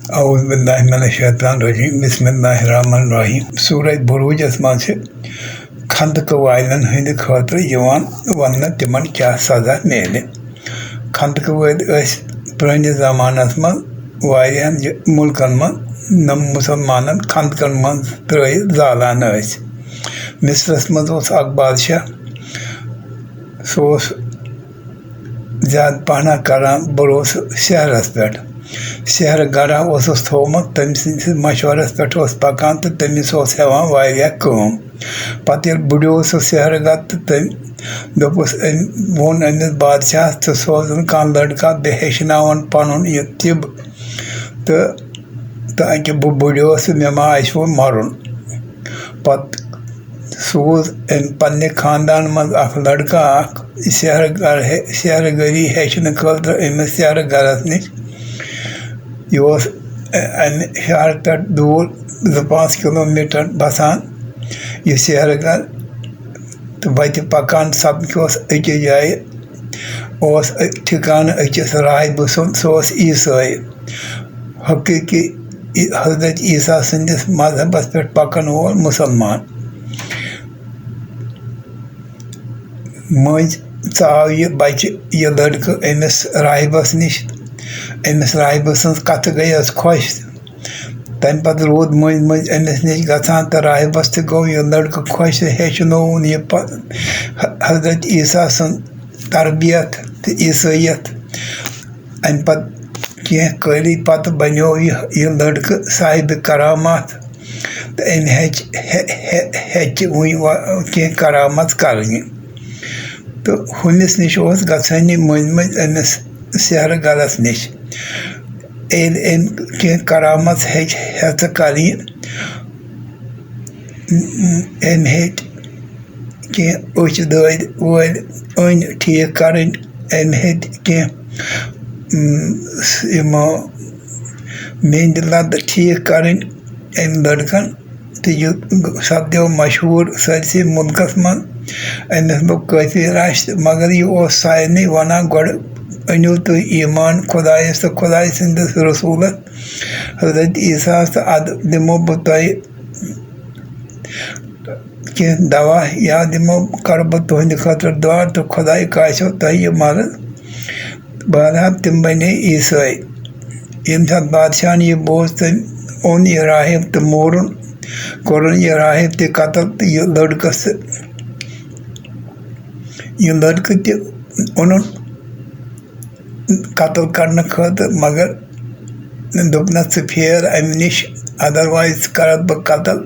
औज़ुबिल्लाहि बिस्मिल्लाहिर्रहमानिर्रहीम। सूरह बुरूजस मज खंदक वालन हंद खतर वन तिमन क्या सजा मेले। खंदक वल पुराने ज़मानस मज वारियान मुल्कन मज नम मुसलमान खंदकन मज त्रयित ज़ालान। मिस्रस मज अख बादशाह सह ज़्यादा पहना करान भरोस शहरस पे। शहर गढ़ा थोमुत तम सद मशवरस पे पकान तो तमिस हेवान वारिया कम। पत ये बुढ़ो सह शहर गर तो तम दोपस वोन अमिस बादशाह तो सोजन कह लड़का बे हेचनावन पनुन यह तिब तो अके बह बुढ़ोस मे मा आशव मरुन। पत सूज पन्ने खानदान मज अख लड़का शहर गरी हेचन खतर अमिस शहर गरस नश। यह शहर पे दूर 2-5 किलोमीटर बसान यह शहर गर तो वत पकान सपक अकिस जाए ठिकान अकिस राहिब सुंद सह ईसाई हकीकी हजरत ईसा सदिस मजहबस पे पकन वोल मुसलमान। मज आव यह बच्चे यह लड़क अमिस राहिबस नश। अमिस राहिब सज कथ गई खुश तम पे रूद मज मज अमिस नश गसान तो राहिबस तो गो यह लड़क खुश हेचनोन यह हजरत ईसा सद तरबियत तो ईसाइत। अम पे कह कली पत बनो यह लड़क साहिब करामात तो अम हेच कह करामत कर तो हुमिस नश गसान मज मज अमिस शहर गरस नश। कह करामत हेच कर कह उच दद वल अन ठीक कर कह मेंद लद ठीक कर लड़कन तो यह सपदो मशहूर सरसे मुल्कस मज। अमिस लोग काफी रश मगर यह सारे वनान गो अनु तुम ईमान खुदायस तो खुदाय सदिस रसूलस हजरत ईसा तो अद दिमो बह तुह कह दवा या दिमो कर बह तुंद खतर दुआ तो खुदाय काशो तुह यह मर्ज। बहरहाल तम बने ईसाई। यम सात बादशाह यह बोझ तम ओन यह राहिब तो मोरुन कोरन यह राहिब तो कतल तो यह लड़कस यह लड़क तन कतल करने खतर मगर दोपनस फेर अम नश अदरवाइज कर बह कतल।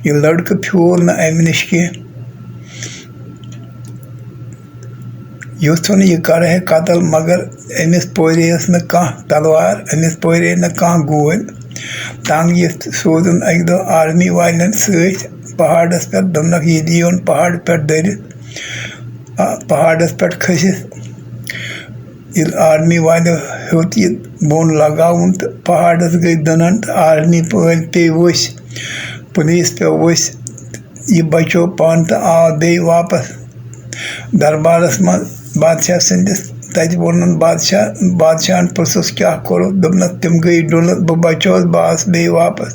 यह लड़क फ्यूल न अम नश कह युथन यह कर कतल मगर अमिस पोरेस न कह तलवार अमिस पोरे न कह गोल तंग ये सोजन अक दह आर्मी वालन सत पहाड़स पे दोनक यह दियोन पहाड़ पे दरित पहाड़स पे खसित ये आर्मी वालों हेत यह बोन लगाउन तो पहाड़स गई दनन तो आर्मी पे वस पुलिस पे वस यह बचो पान तो आव बे वापस दरबारस मज बादशाह सदिस तत वोन बादशाहन पुरसुस क्या करो दोपनस तम गई डुलत बह बचोस बस बे वापस।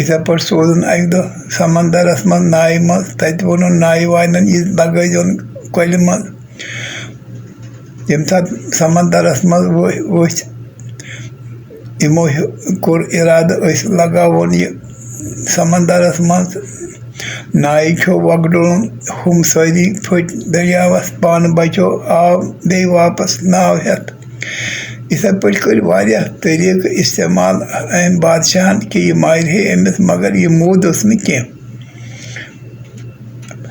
इथे पे सोजन अक दह समंदरस मज नाय मज तत वोन नाय वालन यह लगन कल मज। यम सात समंदरस मज वथ यमो कोर इराद लगावन यह समंदरस मज नाय छो वगडुलन हम सारी फट दरियावस पान बचो आव बे वापस नाव हेत। इथे पे कर वारिया तरीक इस्तेमाल अम बादशाहन कि यह मारे अमिस मगर यह मूद न कह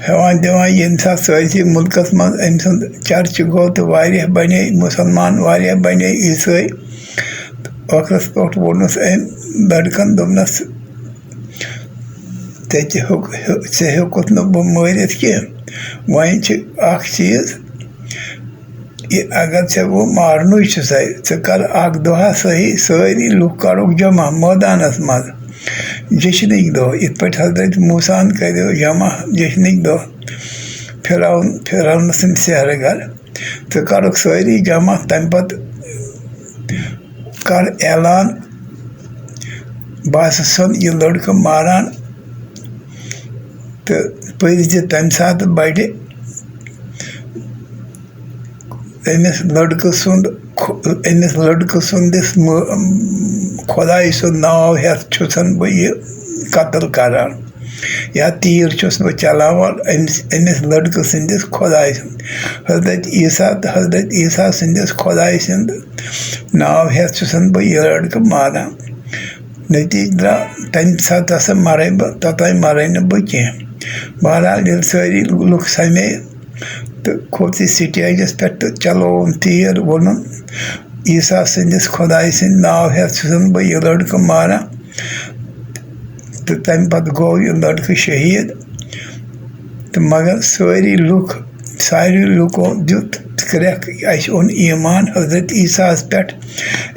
हेवान दिवान यम सात सारे मुल्कस मज अम सुंद चर्च गो तो वारिया बने मुसलमान वारिया बने ईसाई। ٲखरस पे वोनस अम लड़कन दोपनस ऐ हेकुत न बह मरित कह वन चीज अगर ऐ वो मारन ऐ कर अख दहा सही सारी लुक करुक जमा मैदानस मज जश्निक दह इत पे हजरत मूसान करो जमा जश्निक दह फिरौन सद शहर गर तो करुक सारी जमा तम पे कर ऐलान बस सन यह लड़कं मारान तो पज तम सात बड़ अमिस लड़कं सुंदिस खुदाई सुंद नाव हेत छुसन बह यह कत्ल करान या तीर छुस बह चलावान अमिस लड़कं सुंदिस खुदाई सुंद हजरत ईसा सुंदिस खुदाई सुंद नाव हेत छुसन बह यह लड़कं मारान नतीज द्राव तम सात हसा मरे बह तोतान मरे न बह कह बहरहाल ये सारी लुक समे तो खोत स्टेजस पे तो चलोन तीर वोन ईसा सदिस खुदाई सद नाव हेत छुसन बह यह लड़कं मारान तो तम पत गो यह लड़कं शहीद तो मगर सारी लुको दुत क्रैक अस ओन ईमान हजरत ईसा पे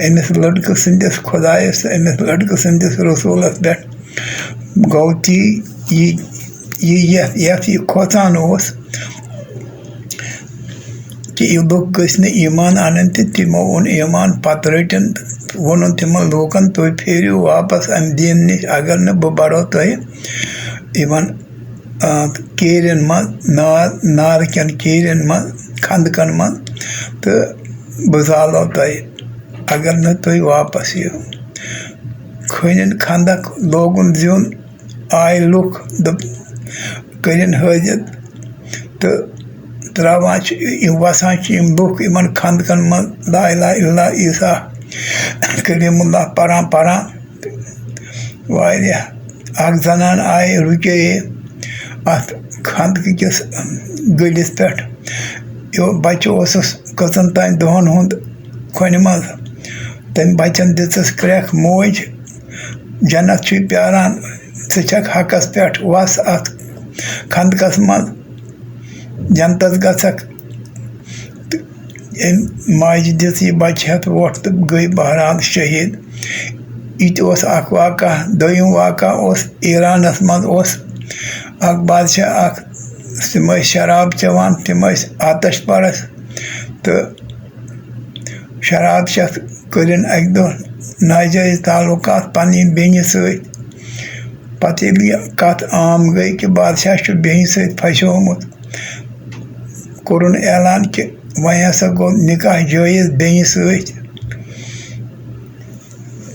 अमिस लड़कं सदिस खुदायस अमिस लड़कं सदिस रसूलस पे गो ती यह खोतान कि यह लुक गस ईमान अन तो तिमो ओन ईमान पत रटन वोन तिमो लूकन तुम फेरियो वापस अम दीन नश अगर न बह बड़ो तुम केरन मज नारकन केरन मज खंदकन मज तो बह जालो तुम अगर न तुम वापस यो खन खंदक लोगुन जुन आय लुक करिन हाजत तो त्रावान वसान लुक इन खंदकन मज ला इलाहा इल्लल्लाह ईसा कलीमुल्लाह परान अख जनान आय रुके अत खंदक किस गलिस पे यो बच्चो कचन तान दोहन हुंद खन मज तम बच्चन दिस क्रैक मोज जन्नत छु प्यारान सक हकस पे वस अत खंदकस मज जनतस गसक माज दिस यह बच्चे हेत वोट तो गई बहरहाल शहीद इत वाक़ा दोयम वाक़ा ईरानस मज बादशाह तम शराब चवान तम आतश परस तो शराब चेत करिन अक दो नाजायज ताल्लुकात पन्नी बेन सत पत कत आम गई कि बादशाह बेन सत फसोमुत कोरुन ऐलान कि वह हसा गो निकाह जायज बेन सत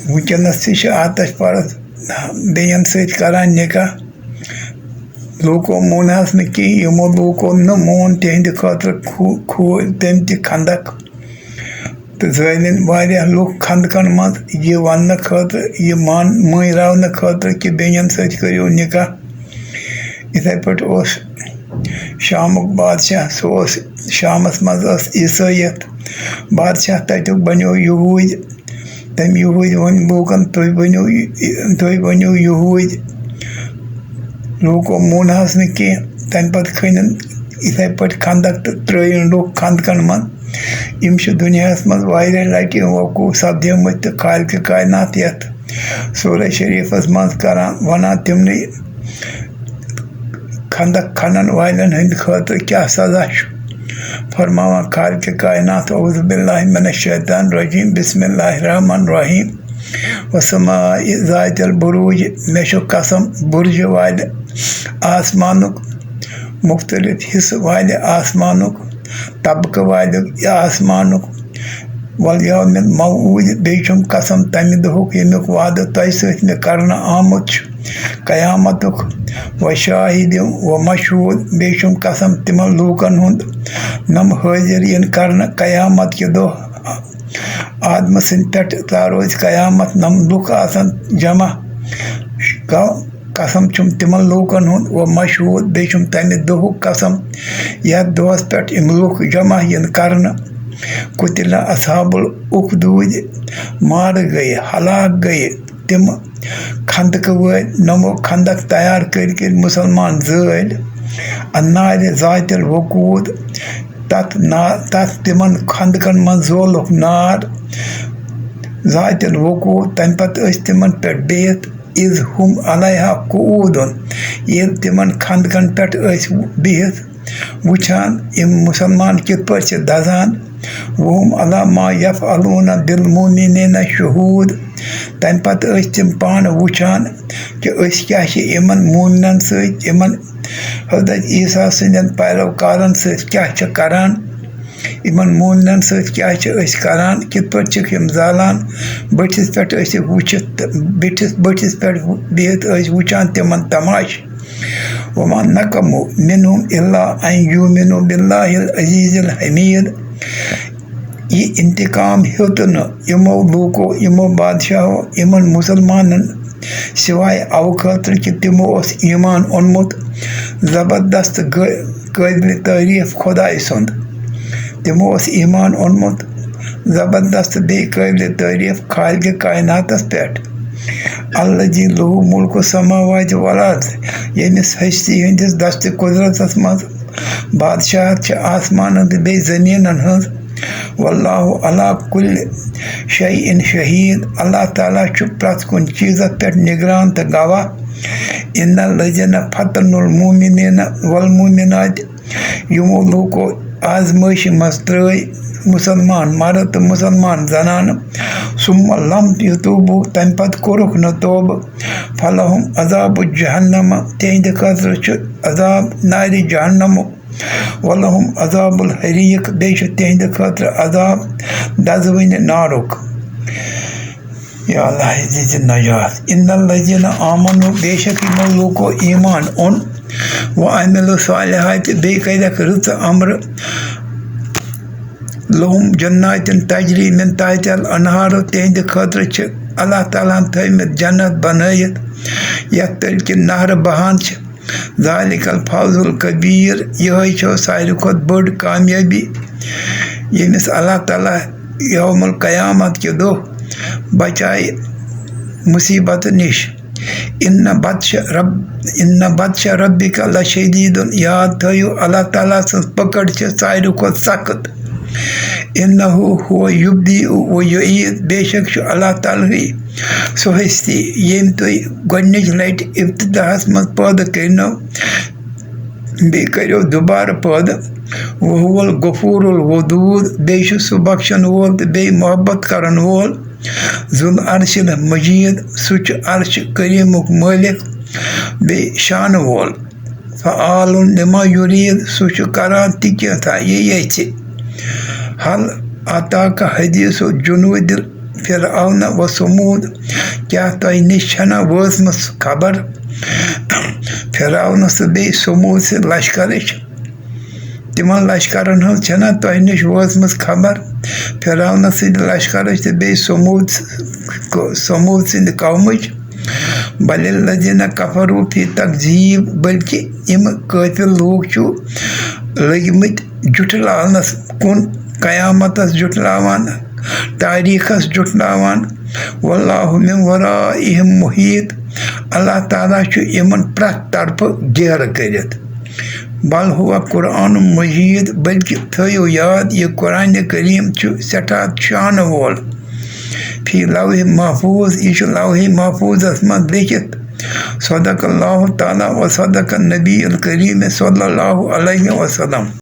वनकस आतश परस बेन सत करान निकाह लूको मोनहस न कहीं यमो लूको न मोन तिहंद खतर खोल तम त खंदक तो जालन वारिया लूक खंदकन मज यह वन खतर यह मनरावन खतर कि बेन सत करियो निकाह इथे पे शामुक बादशाह सह शामस मज ईसाइत बादशाह तक बनो यहूद तम यहूद वन लूकन तुम बनो यहूद लूको मोनहस न कह तम पे खन इथे पे खंदक तो त्रन लूक खंदकन मज यम दुनियास मज लटि वकू सपदमत तो खालिक कायनात ये सूरह शरीफस मज करान वनान तिमन खंदक खनन वालन हंद खतर क्या सजा फरमावान खालिक कायनात औज़ु बिल्लाहि मिनश शैतानिर रजीम बिस्मिल्लाहिर रहमानिर रहीम वसमाइ ज़ातिल बुरूज मे कसम बुर्ज वाले आसमानुक मुख्तलिफ हिस्स वाले आसमानुक तबक वाले आसमानुक वल यौमिल मौऊद बेचुम कसम तमि दुहुक यमुक वादे तय सत मे करना आमुत कयामतुक व शाहिद व मशहूद बेचुम कसम तिम लूकन हुंद नम हाजिर इन करना कयामत के दो आदम सद पे रोज कयामत नम लुक आसन जमा कसम चुम तिम लूकन हुंद व मशहूद बेचुम तमि दुहुक कसम यह दोस पे इम लुक जमा इन करना कुतिला असहाबुल उखदूद मार गए हलाक गए तिम खंदक वल नमो खंदक तैयार कर मुसलमान जल अन्नार ज़ातिल वकूद तथ तिमन खंदकन मन जोलुक नार ज़ातिल वकूद तम पे तिमन पे बेत इज हम अलैहा कूदन ये तिमन खंदकन पे बिहत वुचान यम मुसलमान कित पे दजान वहुम अला मा यफ़अलून बिल मुमिनीन शुहूद। तम पत तिम पान वुचान कि क्या इमन मोमिनन सत इमन हज़रत ईसा सदन पैरोकारन सत क्या करान, इमन मोमिनन सत क्या करान, कित पे हम जालान बटिस पे वुचित बटिस पे बिहत वुचान तिमन तमाश। वमा नकमु मिनहुम इल्ला अन युमिनु बिल्लाहिल अज़ीज़िल हमीद। ये इंतकाम हेत न यमो लूको यमो बादशाहो इमन मुसलमानन सिवाय अव खतर कि तिमो ईमान ओनमुत ज़बरदस्त काबिल तारीफ खुदाई सुंद। तिमो ईमान ओनमुत ज़बरदस्त बे काबिल तारीफ खालिक़ कायनातस पेट। अल्लज़ी लहू मुल्कु समावाति वल अर्ज़, यमिस हस्ती हंदिस दस्त कुदरतस मज बादशाहत आसमान तो बे ज़मीनन हंज। वल्लाहु अला कुल्लि शैइन शहीद, अल्लाह ताला प्रत कुन चीज़ पे निगरान तो गवाह। इन्नल लज़ीना फतनुल मुमिनीन वल मुमिनात, यमो लूको आजमाइश मज त्रय मुसलमान मर्द तो मुसलमान जनान सुम्मा लम यतूबू तम पत कोरुख न तोब फलहुम अज़ाबु जहन्नम, तेहंद खतर अज़ाब नारि जहन्नम। वलहुम अज़ाबुल हरीक, बेश तेहंद खतर अज़ाब दजविन नारुक। या अल्लाह दीजिए नजात। इन्नल लज़ीना आमनु, बेशक यमो लूको ईमान ओन व अमिलु सालिहात, बे करक रच अमर, लहुम जन्नातिन तजरी मिन तहतिल अनहार, तेहंद खतर अल्लाह ताला थमित जन्नत बनयत यथ तल कि नहर बहान। ज़ालिकल फौजुल कबीर, यह सारी खुद बड़ कामयाबी यमिस अल्लाह ताला यौमुल क़यामत के दोह बचाए मुसीबत निश। इन्न बत्श रब्बिका लशदीदुन, याद थयो अल्लाह ताला सं पकड़ सारी खुद सख्त। इन्नहु हुव युब्दी व युईद, बेशक अल्लाह ताला सो हस्ती यम तुम गोडनिच लट इब्तिदाहस मज पैदा करनो बे करो दोबारा पैदा। वहुवल गफूरुल वदूद, बे सो बख्शन वोल तो बे मोहब्बत करन वोल। जुल अर्शिल मजीद, सुच अर्श करीमुक मालिक बे शान वोल। फ़आलुन लिमा युरीद, सुच करान तिक्या था ये यह। हल आता का हदीस जुनूद फिरऔन व समूद, क्या तय निशना वजमस खबर फिरऔन से बे समूद से लश्कर तिमन लश्करन हज छना तय निश वजमस खबर फिरऔन से लश्कर तो बे समूद सिंद कौमच। बलिल लज़ीना कफरू फी तकज़ीब, बल्कि इम काफिर लोग लगमत जुटलानस कुन कयामतस जुटलावान तारीखस जुटलावान। वल्लाहु मिन वराइहिम मुहीत, अल्लाह ताला इमन प्रत तरफ घेर करित। बल हुआ कुरान मजीद, बल्कि थयो याद ये कुरान करीम सठा शान वोल। फी लौह महफूज, यह लौह महफूजस मज लिखित। सदक़ल्लाहु ताला व सदक़ नबी अल करीम सल्लल्लाहु अलैहि वसल्लम।